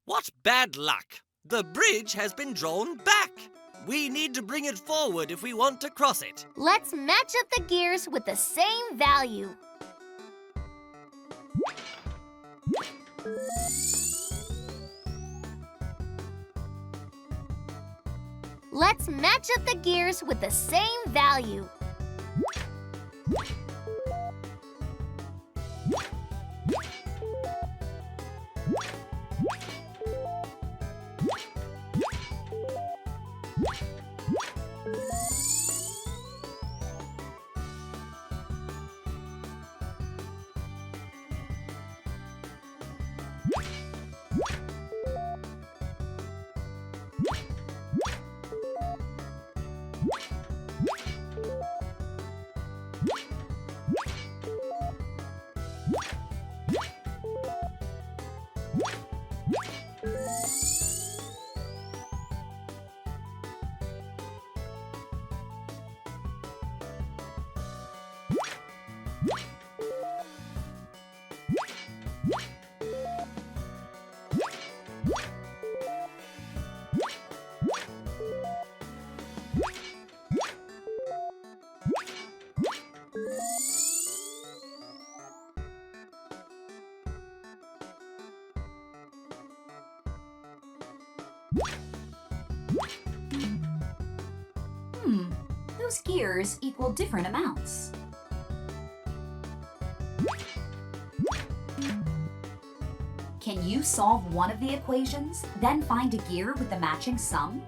What bad luck! The bridge has been drawn back. We need to bring it forward if we want to cross it. Let's match up the gears with the same value. Let's match up the gears with the same value. Those gears equal different amounts. Can you solve one of the equations, then find a gear with the matching sum?